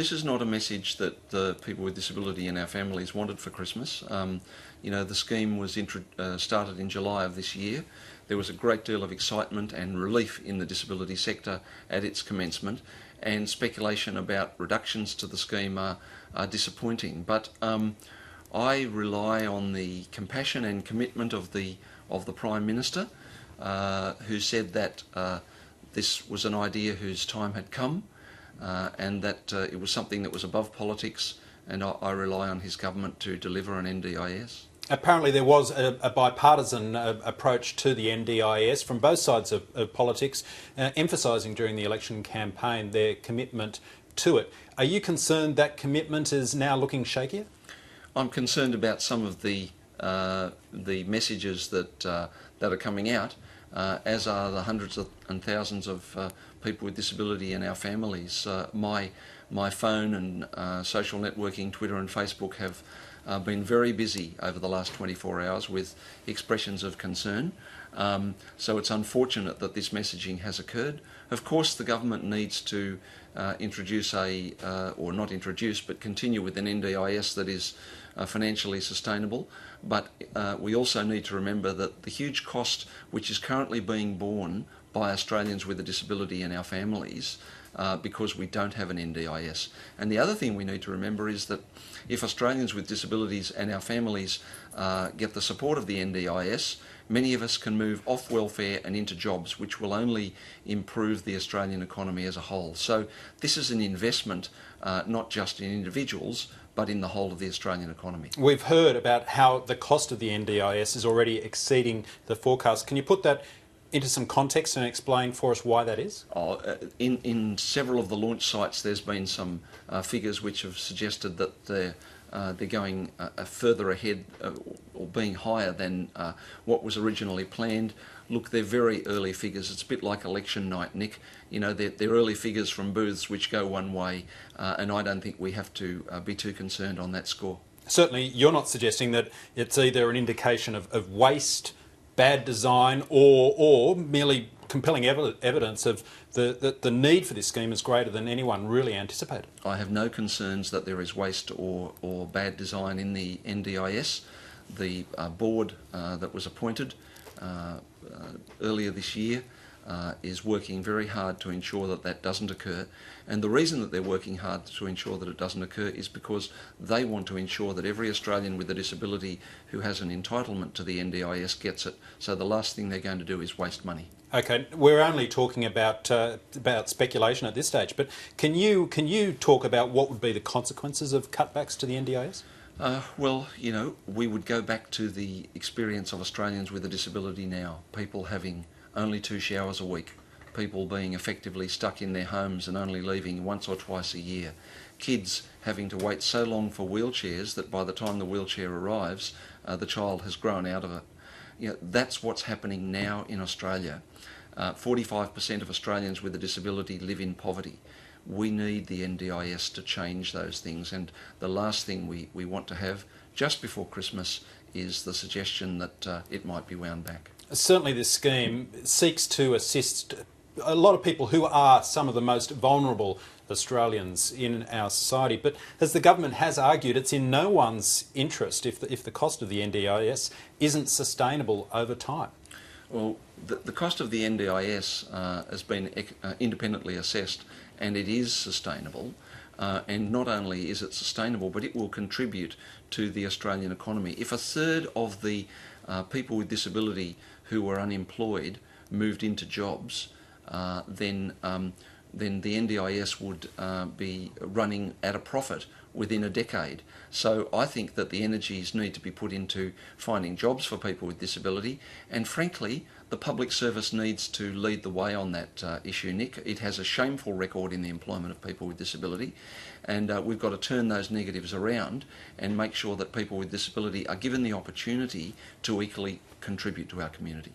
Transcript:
this is not a message that the people with disability and our families wanted for Christmas. You know, the scheme was started in July of this year. There was a great deal of excitement and relief in the disability sector at its commencement, and speculation about reductions to the scheme are disappointing. But I rely on the compassion and commitment of the Prime Minister, who said that this was an idea whose time had come, and that it was something that was above politics, and I rely on his government to deliver an NDIS. Apparently there was a bipartisan approach to the NDIS from both sides of politics, emphasising during the election campaign their commitment to it. Are you concerned that commitment is now looking shakier? I'm concerned about some of the messages that are coming out, as are the hundreds and thousands of people with disability and our families. My phone and social networking, Twitter and Facebook, have been very busy over the last 24 hours with expressions of concern. So it's unfortunate that this messaging has occurred. Of course, the government needs to introduce or not introduce, but continue with an NDIS that is financially sustainable. But we also need to remember that the huge cost which is currently being borne by Australians with a disability and our families, because we don't have an NDIS. And the other thing we need to remember is that if Australians with disabilities and our families get the support of the NDIS, many of us can move off welfare and into jobs, which will only improve the Australian economy as a whole. So this is an investment not just in individuals, but in the whole of the Australian economy. We've heard about how the cost of the NDIS is already exceeding the forecast. Can you put that into some context and explain for us why that is? In several of the launch sites there's been some figures which have suggested that they're going further ahead or being higher than what was originally planned. Look, they're very early figures. It's a bit like election night, Nick. You know, they're early figures from booths which go one way, and I don't think we have to be too concerned on that score. Certainly you're not suggesting that it's either an indication of waste, bad design, or merely compelling evidence of the need for this scheme is greater than anyone really anticipated. I have no concerns that there is waste or bad design in the NDIS. The board that was appointed earlier this year is working very hard to ensure that that doesn't occur. And the reason that they're working hard to ensure that it doesn't occur is because they want to ensure that every Australian with a disability who has an entitlement to the NDIS gets it. So the last thing they're going to do is waste money. Okay, we're only talking about speculation at this stage, but can you talk about what would be the consequences of cutbacks to the NDIS? Well, you know, we would go back to the experience of Australians with a disability now. People having only 2 showers a week, people being effectively stuck in their homes and only leaving once or twice a year, kids having to wait so long for wheelchairs that by the time the wheelchair arrives, the child has grown out of it. You know, that's what's happening now in Australia. 45% of Australians with a disability live in poverty. We need the NDIS to change those things, and the last thing we want to have just before Christmas is the suggestion that it might be wound back. Certainly this scheme seeks to assist a lot of people who are some of the most vulnerable Australians in our society, but as the government has argued, it's in no one's interest if the cost of the NDIS isn't sustainable over time. Well, the cost of the NDIS has been independently assessed, and it is sustainable. And not only is it sustainable, but it will contribute to the Australian economy. If a third of the people with disability who were unemployed moved into jobs, then the NDIS would be running at a profit within a decade. So I think that the energies need to be put into finding jobs for people with disability, and frankly, the public service needs to lead the way on that issue, Nick. It has a shameful record in the employment of people with disability, and we've got to turn those negatives around and make sure that people with disability are given the opportunity to equally contribute to our community.